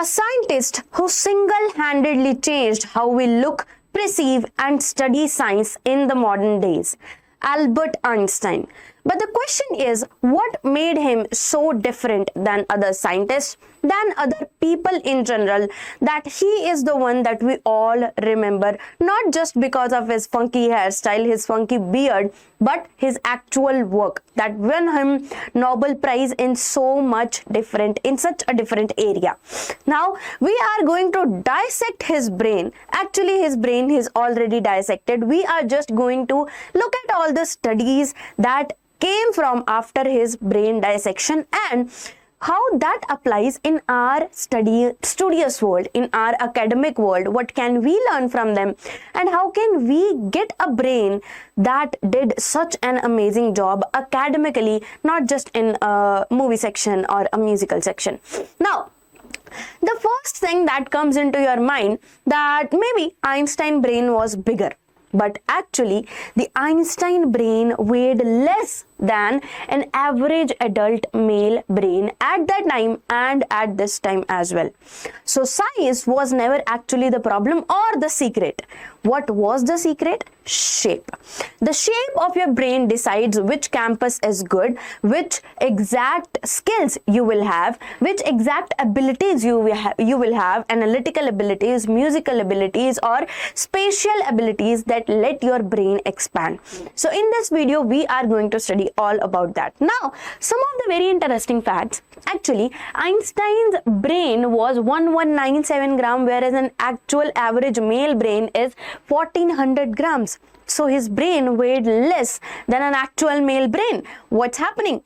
A scientist who single-handedly changed how we look, perceive, and study science in the modern days, Albert Einstein. But the question is, what made him so different than other scientists, than other people in general, that he is the one that we all remember, not just because of his funky hairstyle, his funky beard, but his actual work that won him Nobel Prize in such a different area. Now we are going to dissect his brain. Actually, his brain is already dissected. We are just going to look at all the studies that came from after his brain dissection and how that applies in our studious world, in our academic world. What can we learn from them, and how can we get a brain that did such an amazing job academically, not just in a movie section or a musical section. Now, the first thing that comes into your mind, that maybe Einstein brain was bigger, but actually the Einstein brain weighed less than an average adult male brain at that time and at this time as well. So size was never actually the problem or the secret. What was the secret? Shape. The shape of your brain decides which campus is good, which exact skills you will have, which exact abilities you will have, analytical abilities, musical abilities, or spatial abilities that let your brain expand. So in this video, we are going to study all about that. Now, some of the very interesting facts. Actually, Einstein's brain was 1197 gram, whereas an actual average male brain is 1400 grams. So his brain weighed less than an actual male brain. What's happening?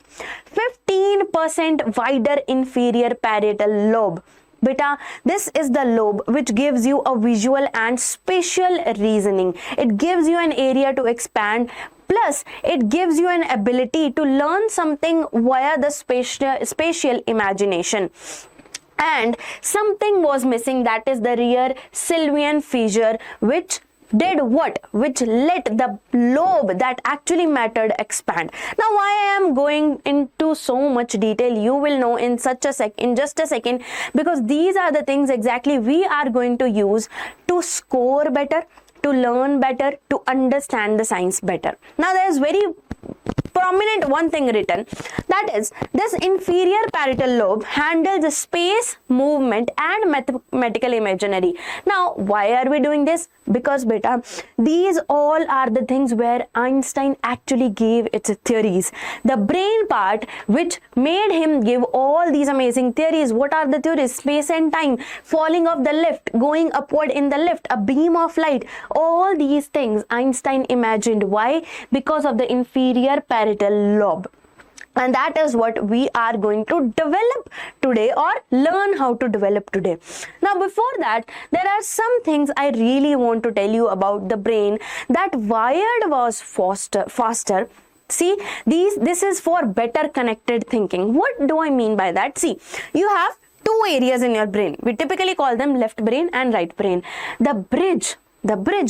15% wider inferior parietal lobe. Beta, this is the lobe which gives you a visual and spatial reasoning. It gives you an area to expand. Plus, it gives you an ability to learn something via the spatial imagination. And something was missing, that is the rear sylvian fissure, which did what? Which let the lobe that actually mattered expand. Now, why I am going into so much detail, you will know in just a second, because these are the things exactly we are going to use to score better, to learn better, to understand the science better. Now, there is very prominent one thing written, that is, this inferior parietal lobe handles space, movement, and mathematical imaginary. Now, why are we doing this? Because beta, these all are the things where Einstein actually gave its theories. The brain part which made him give all these amazing theories. What are the theories? Space and time, falling off the lift, going upward in the lift, a beam of light. All these things Einstein imagined. Why? Because of the inferior parietal lobe. And that is what we are going to develop today, or learn how to develop today. Now, before that, there are some things I really want to tell you about the brain. That wired was faster. See, this is for better connected thinking. What do I mean by that? See, you have two areas in your brain. We typically call them left brain and right brain. The bridge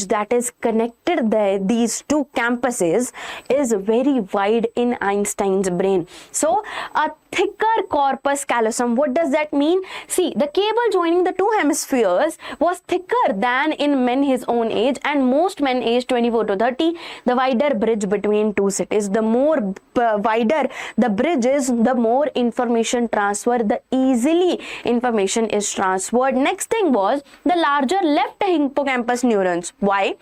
that is connected these two campuses is very wide in Einstein's brain. So, a thicker corpus callosum. What does that mean? See, the cable joining the two hemispheres was thicker than in men his own age, and most men aged 24 to 30. The wider bridge between two cities. The more wider the bridge is, the more information transfer, the easily information is transferred. Next thing was the larger left hippocampus neurons. Why?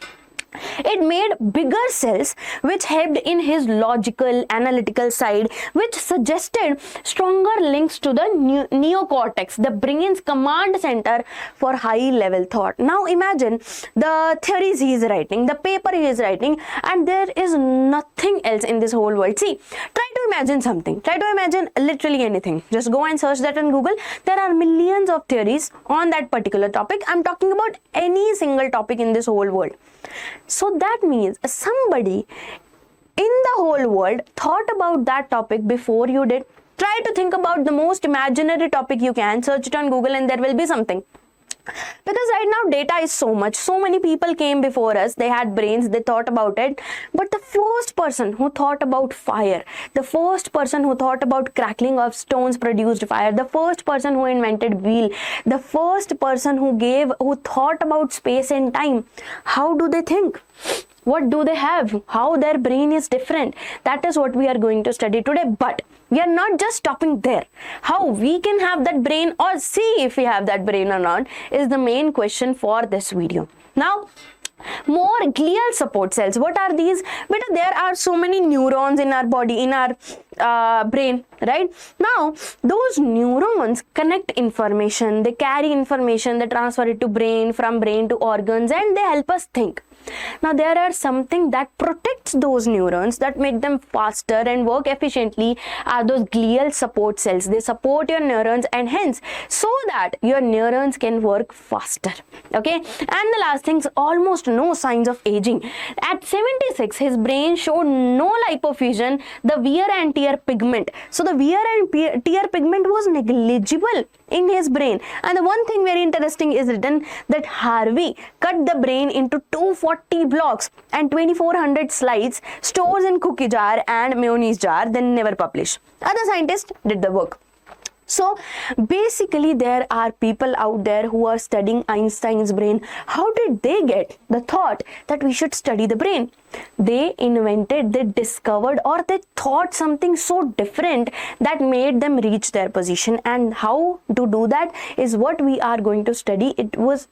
It made bigger cells which helped in his logical, analytical side, which suggested stronger links to the neocortex, the brain's command center for high-level thought. Now imagine the theories he is writing, the paper he is writing, and there is nothing else in this whole world. See, try to imagine something. Try to imagine literally anything. Just go and search that on Google. There are millions of theories on that particular topic. I'm talking about any single topic in this whole world. So that means somebody in the whole world thought about that topic before you did. Try to think about the most imaginary topic you can, search it on Google, and there will be something. Because right now data is so much, so many people came before us, they had brains, they thought about it, but the first person who thought about fire, the first person who thought about crackling of stones produced fire, the first person who invented wheel, the first person who thought about space and time, how do they think? What do they have? How their brain is different? That is what we are going to study today. But we are not just stopping there. How we can have that brain, or see if we have that brain or not, is the main question for this video. Now, more glial support cells. What are these? But there are so many neurons in our body, in our brain, right? Now, those neurons connect information, they carry information, they transfer it to brain, from brain to organs, and they help us think. Now, there are something that protects those neurons, that make them faster and work efficiently, are those glial support cells. They support your neurons, and hence, so that your neurons can work faster. Okay, and the last thing is almost no signs of aging. At 76, his brain showed no lipofussion, the wear and tear pigment. So the wear and tear pigment was negligible in his brain. And the one thing very interesting is written that Harvey cut the brain into 240 blocks and 2400 slides, stores in cookie jar and mayonnaise jar, then never published. Other scientists did the work. So basically there are people out there who are studying Einstein's brain. How did they get the thought that we should study the brain? They invented, they discovered, or they thought something so different that made them reach their position. And how to do that is what we are going to study.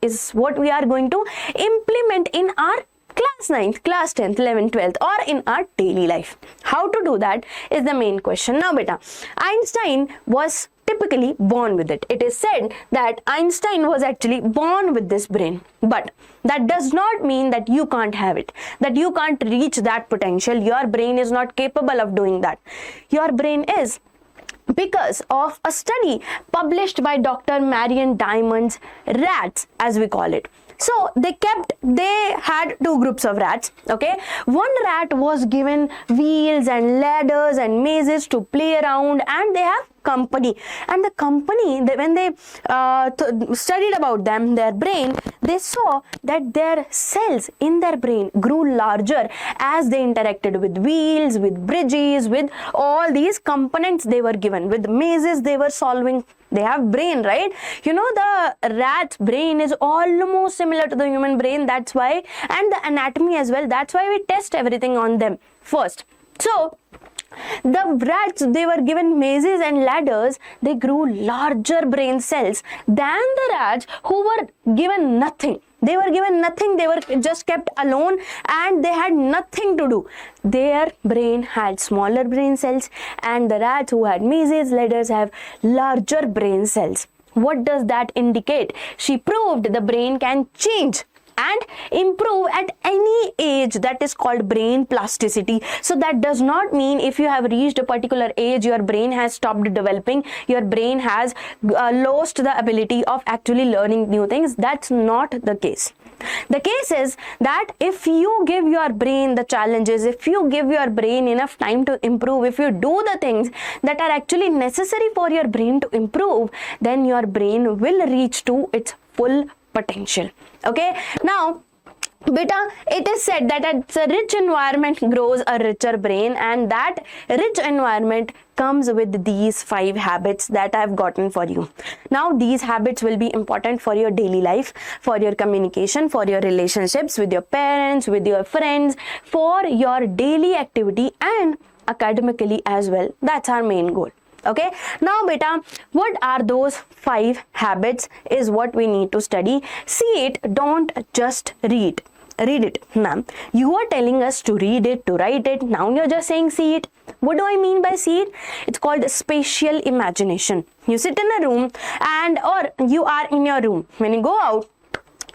Is what we are going to implement in our class 9th, class 10th, 11th, 12th, or in our daily life. How to do that is the main question. Now beta, Einstein was typically born with it. It is said that Einstein was actually born with this brain, but that does not mean that you can't have it, that you can't reach that potential. Your brain is not capable of doing that. Your brain is, because of a study published by Dr. Marion Diamond's rats, as we call it. So they had two groups of rats. Okay, one rat was given wheels and ladders and mazes to play around, and they have company. And the company, when they studied about them, their brain, they saw that their cells in their brain grew larger as they interacted with wheels, with bridges, with all these components they were given, with mazes they were solving. They have brain, right? You know, the rat's brain is almost similar to the human brain. That's why, and the anatomy as well. That's why we test everything on them first. So the rats, they were given mazes and ladders, they grew larger brain cells than the rats who were given nothing. They were given nothing, they were just kept alone and they had nothing to do. Their brain had smaller brain cells, and the rats who had mazes, ladders have larger brain cells. What does that indicate? She proved the brain can change and improve at any age. That is called brain plasticity. So that does not mean if you have reached a particular age, your brain has stopped developing, your brain has lost the ability of actually learning new things. That's not the case. The case is that if you give your brain the challenges, if you give your brain enough time to improve, if you do the things that are actually necessary for your brain to improve, then your brain will reach to its full potential. Okay, now beta, it is said that a rich environment grows a richer brain, and that rich environment comes with these 5 habits that I've gotten for you. Now these habits will be important for your daily life, for your communication, for your relationships with your parents, with your friends, for your daily activity, and academically as well. That's our main goal. Okay, now beta, what are those 5 habits is what we need to study. See it, don't just read it. Ma'am, you are telling us to read it, to write it, now you're just saying see it. What do I mean by see it? It's called spatial imagination. You sit in a room or you are in your room. When you go out,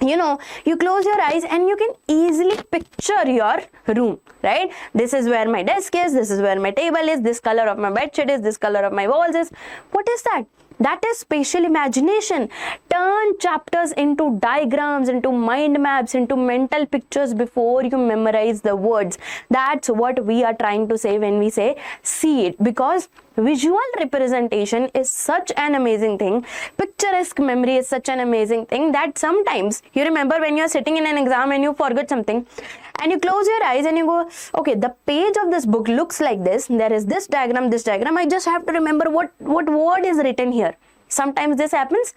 you know, you close your eyes and you can easily picture your room, right? This is where my desk is, this is where my table is, this color of my bedsheet is, this color of my walls is. What is that? That is spatial imagination. Turn chapters into diagrams, into mind maps, into mental pictures before you memorize the words. That's what we are trying to say when we say see it, because visual representation is such an amazing thing. Picturesque memory is such an amazing thing that sometimes you remember when you're sitting in an exam and you forget something and you close your eyes and you go, okay, the page of this book looks like this. There is this diagram, I just have to remember what word is written here. Sometimes this happens.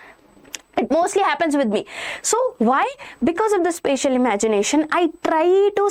It mostly happens with me. So why? Because of the spatial imagination. I try to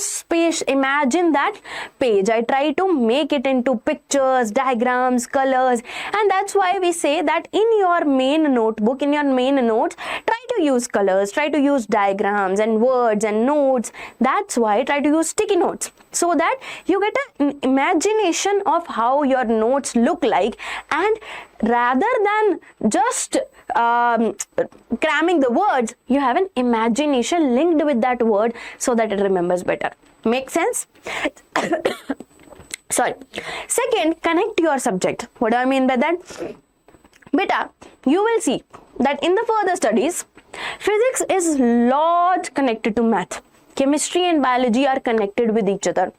imagine that page. I try to make it into pictures, diagrams, colors. And that's why we say that in your main notebook, in your main notes, try to use colors, try to use diagrams and words and notes. That's why try to use sticky notes, so that you get an imagination of how your notes look like, and rather than just cramming the words, you have an imagination linked with that word so that it remembers better. Make sense? Sorry. Second, connect your subject. What do I mean by that? Beta, you will see that in the further studies, physics is lot connected to math. Chemistry and biology are connected with each other.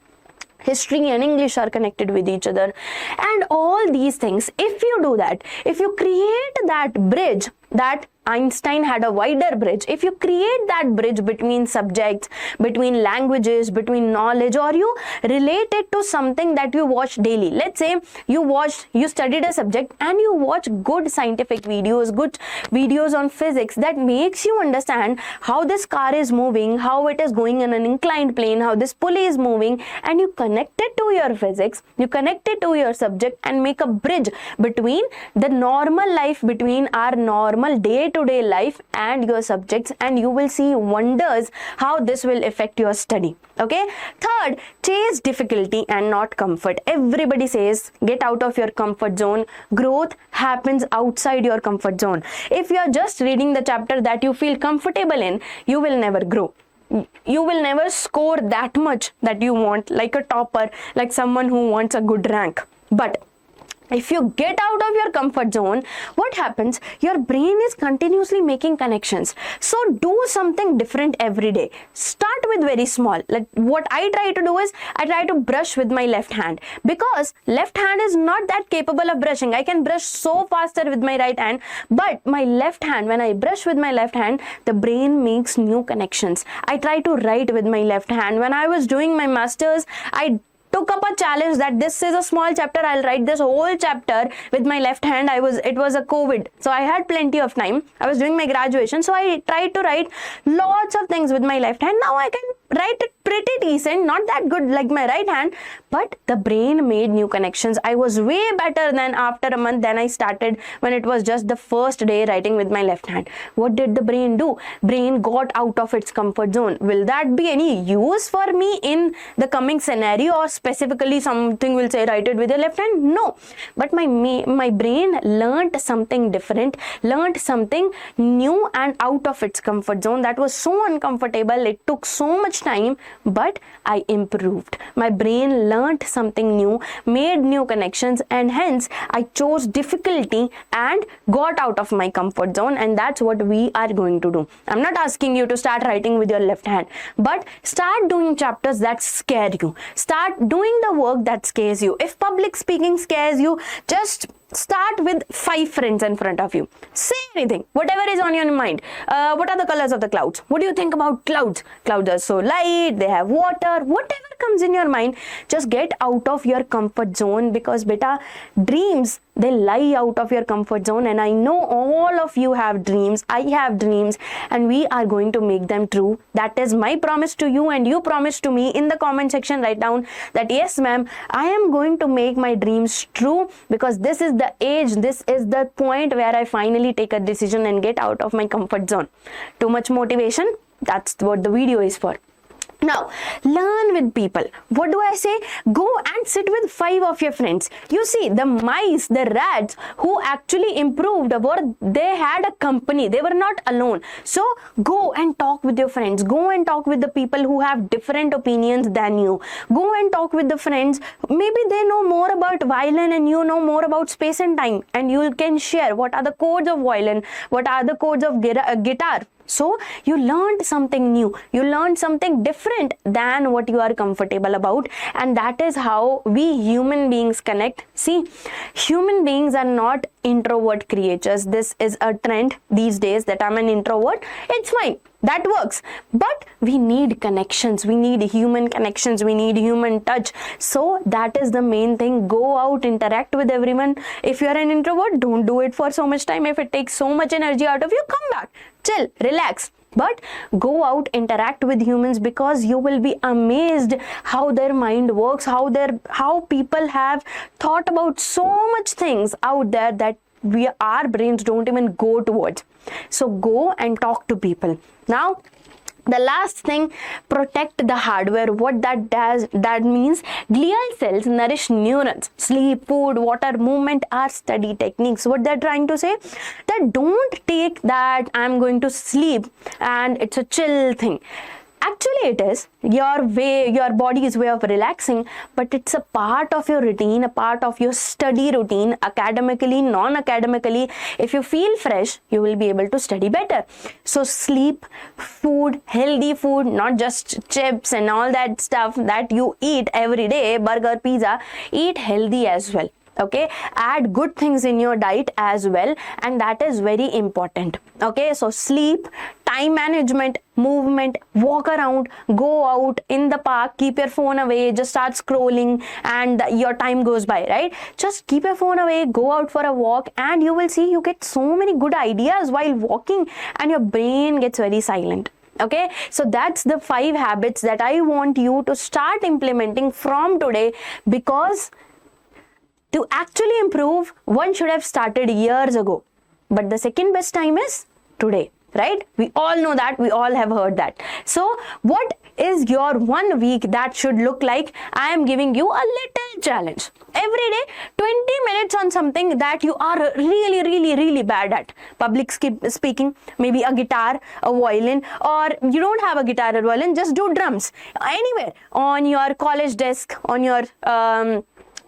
History and English are connected with each other, and all these things, if you do that, if you create that bridge that Einstein had a wider bridge, if you create that bridge between subjects, between languages, between knowledge, or you relate it to something that you watch daily. Let's say you studied a subject and you watch good scientific videos, good videos on physics that makes you understand how this car is moving, how it is going in an inclined plane, how this pulley is moving, and you connect it to your physics, you connect it to your subject and make a bridge between the normal life, between our normal day-to-day life and your subjects, and you will see wonders how this will affect your study. Okay. Third, chase difficulty and not comfort. Everybody says get out of your comfort zone. Growth happens outside your comfort zone. If you are just reading the chapter that you feel comfortable in, you will never grow. You will never score that much that you want, like a topper, like someone who wants a good rank. But if you get out of your comfort zone, what happens? Your brain is continuously making connections. So do something different every day. Start with very small. Like what I try to do is I try to brush with my left hand, because left hand is not that capable of brushing. I can brush so faster with my right hand, but my left hand, when I brush with my left hand, the brain makes new connections. I try to write with my left hand. When I was doing my masters, I took up a challenge that this is a small chapter, I'll write this whole chapter with my left hand. It was a COVID, so I had plenty of time. I was doing my graduation, so I tried to write lots of things with my left hand. Now I can write it pretty decent, not that good like my right hand, but the brain made new connections. I was way better than after a month than I started when it was just the first day writing with my left hand. What did the brain do? Brain got out of its comfort zone. Will that be any use for me in the coming scenario, or specifically something will say write it with your left hand? No, but my brain learned something different, learned something new and out of its comfort zone. That was so uncomfortable. It took so much time, but I improved. My brain learned something new, made new connections, and hence I chose difficulty and got out of my comfort zone. And that's what we are going to do. I'm not asking you to start writing with your left hand, but start doing chapters that scare you. Start doing the work that scares you. If public speaking scares you, just start with 5 friends in front of you. Say anything, whatever is on your mind. What are the colors of the clouds? What do you think about clouds? Clouds are so light, they have water. Whatever comes in your mind, just get out of your comfort zone, because beta, dreams, they lie out of your comfort zone. And I know all of you have dreams. I have dreams, and we are going to make them true. That is my promise to you, and you promise to me. In the comment section, write down that yes ma'am, I am going to make my dreams true, because this is the age, this is the point where I finally take a decision and get out of my comfort zone. Too much motivation? That's what the video is for. Now, learn with people. What do I say? Go and sit with 5 of your friends. You see, the mice, the rats who actually improved, they had a company. They were not alone. So, go and talk with your friends. Go and talk with the people who have different opinions than you. Go and talk with the friends. Maybe they know more about violin and you know more about space and time. And you can share what are the chords of violin, what are the chords of guitar. So you learned something new, you learned something different than what you are comfortable about, and that is how we human beings connect. See, human beings are not introvert creatures. This is a trend these days that I'm an introvert. It's fine, that works, but we need connections, we need human connections, we need human touch. So that is the main thing. Go out, interact with everyone. If you are an introvert, don't do it for so much time. If it takes so much energy out of you, come back, chill, relax, but go out, interact with humans, because you will be amazed how their mind works, how people have thought about so much things out there that our brains don't even go towards. So go and talk to people. Now, the last thing, protect the hardware. What that does, that means glial cells nourish neurons. Sleep, food, water, movement are study techniques. What they're trying to say, that don't take that I'm going to sleep and it's a chill thing. Actually, it is your body's way of relaxing, but it's a part of your routine, a part of your study routine, academically, non-academically. If you feel fresh, you will be able to study better. So sleep, food, healthy food, not just chips and all that stuff that you eat every day, burger, pizza, eat healthy as well. Okay, add good things in your diet as well, and that is very important. Okay, so sleep, time management, movement, walk around, go out in the park, keep your phone away, just start scrolling and your time goes by, right? Just keep your phone away, go out for a walk, and you will see you get so many good ideas while walking and your brain gets very silent. Okay, so that's the 5 habits that I want you to start implementing from today, because to actually improve, one should have started years ago. But the second best time is today, right? We all know that, we all have heard that. So what is your 1 week that should look like? I am giving you a little challenge. Every day, 20 minutes on something that you are really bad at. Public speaking, maybe a guitar, a violin, or you don't have a guitar or violin, just do drums. Anywhere, on your college desk, on your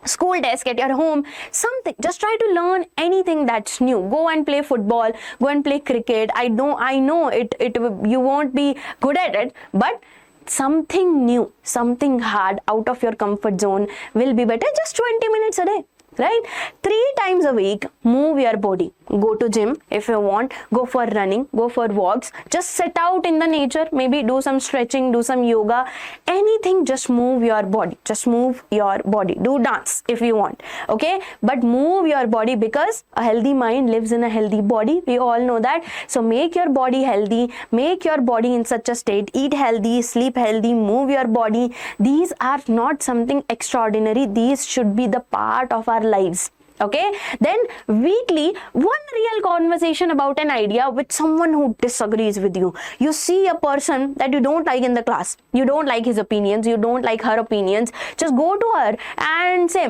school desk, at your home, something. Just try to learn anything that's new. Go and play football, go and play cricket. I know it you won't be good at it, but something new, something hard out of your comfort zone will be better. Just 20 minutes a day, right? 3 times a week, move your body. Go to gym if you want, go for running, go for walks, just sit out in the nature, maybe do some stretching, do some yoga, anything. Just move your body, just move your body. Do dance if you want, okay, but move your body, because a healthy mind lives in a healthy body. We all know that. So make your body healthy, make your body in such a state. Eat healthy, sleep healthy, move your body. These are not something extraordinary, these should be the part of our lives. Okay, then weekly, one real conversation about an idea with someone who disagrees with you. You see a person that you don't like in the class, you don't like his opinions, you don't like her opinions, just go to her and say,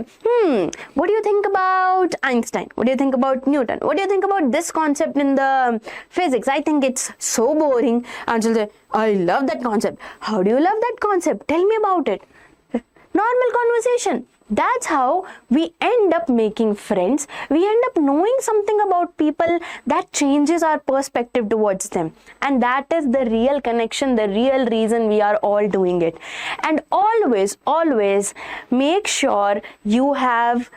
what do you think about Einstein? What do you think about Newton? What do you think about this concept in the physics? I think it's so boring. And she'll say, I love that concept. How do you love that concept? Tell me about it. Normal conversation. That's how we end up making friends. We end up knowing something about people that changes our perspective towards them. And that is the real connection, the real reason we are all doing it. And always make sure you have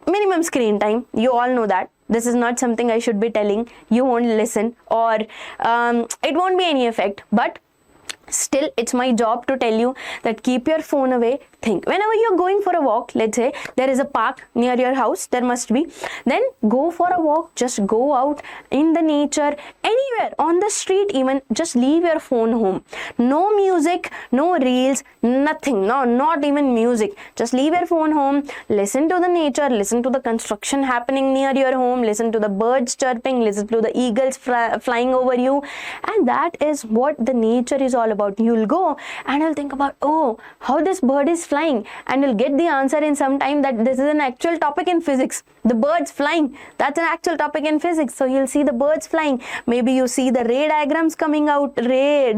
minimum screen time. You all know that. This is not something I should be telling. You won't listen, or it won't be any effect. But still, it's my job to tell you that keep your phone away. Think, whenever you're going for a walk, let's say there is a park near your house, there must be, then go for a walk. Just go out in the nature, anywhere, on the street even. Just leave your phone home. No music, no reels, nothing. No, not even music. Just leave your phone home. Listen to the nature, listen to the construction happening near your home, listen to the birds chirping, listen to the eagles flying over you. And that is what the nature is all about. You'll go and you'll think about, oh, how this bird is flying, and you'll get the answer in some time that this is an actual topic in physics. The birds flying, that's an actual topic in physics. So you'll see the birds flying. Maybe you see the ray diagrams coming out, rays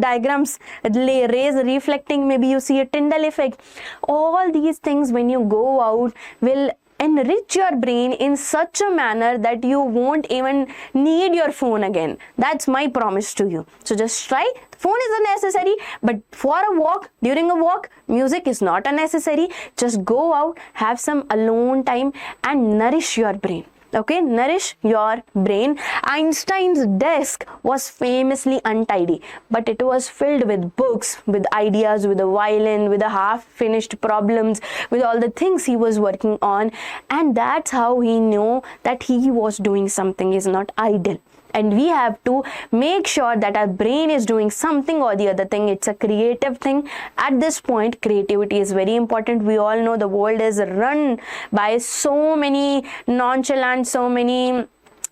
reflecting. Maybe you see a Tyndall effect. All these things, when you go out, will enrich your brain in such a manner that you won't even need your phone again. That's my promise to you. So just try. Phone is unnecessary, but for a walk, during a walk, music is not unnecessary. Just go out, have some alone time and nourish your brain. Okay, nourish your brain. Einstein's desk was famously untidy, but it was filled with books, with ideas, with a violin, with a half-finished problems, with all the things he was working on. And that's how he knew that he was doing something, is not idle. And we have to make sure that our brain is doing something or the other thing. It's a creative thing. At this point, creativity is very important. We all know the world is run by so many nonchalant, so many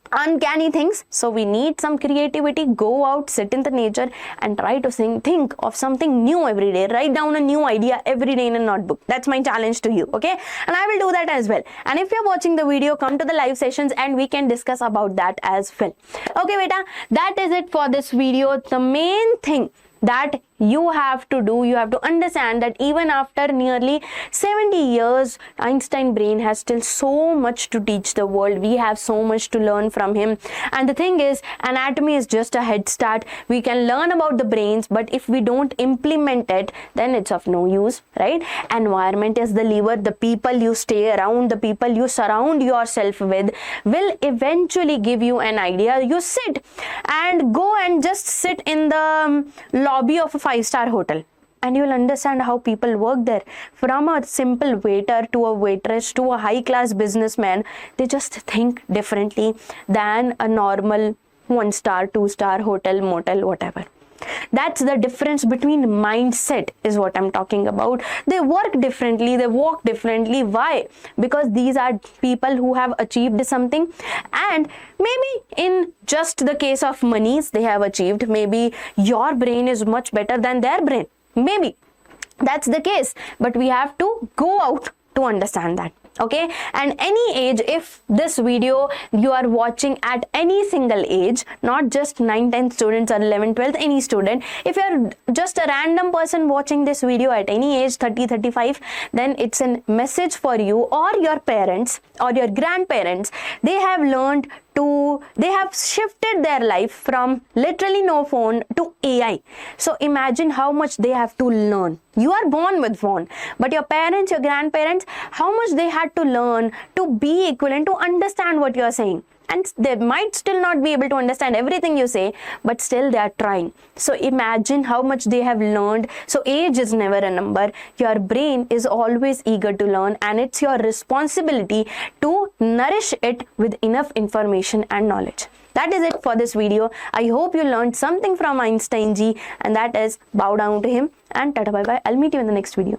uncanny things. So we need some creativity. Go out, sit in the nature and try to think of something new every day. Write down a new idea every day in a notebook. That's my challenge to you. Okay, and I will do that as well. And if you're watching the video, come to the live sessions and we can discuss about that as well. Okay beta, that is it for this video. The main thing that you have to do, you have to understand that even after nearly 70 years, Einstein brain has still so much to teach the world. We have so much to learn from him. And the thing is, anatomy is just a head start. We can learn about the brains, but if we don't implement it, then it's of no use, right? Environment is the lever. The people you stay around, the people you surround yourself with will eventually give you an idea. You sit and go and just sit in the lobby of a 5-star hotel and you will understand how people work there. From a simple waiter to a waitress to a high-class businessman, they just think differently than a normal 1-star, 2-star hotel, motel, whatever. That's the difference between mindset is what I'm talking about. They work differently, they walk differently. Why? Because these are people who have achieved something, and maybe in just the case of monies they have achieved. Maybe your brain is much better than their brain. Maybe that's the case, but we have to go out to understand that. Okay, and any age, if this video you are watching at any single age, not just 9, 10 students or 11, 12, any student, if you're just a random person watching this video at any age, 30, 35, then it's a message for you or your parents or your grandparents. They have learned they have shifted their life from literally no phone to AI. So imagine how much they have to learn. You are born with phone, but your parents, your grandparents, how much they had to learn to be equivalent, to understand what you are saying. And they might still not be able to understand everything you say, but still they are trying. So imagine how much they have learned. So age is never a number. Your brain is always eager to learn, and it's your responsibility to nourish it with enough information and knowledge. That is it for this video. I hope you learned something from Einstein ji, and that is bow down to him and tata bye bye. I'll meet you in the next video.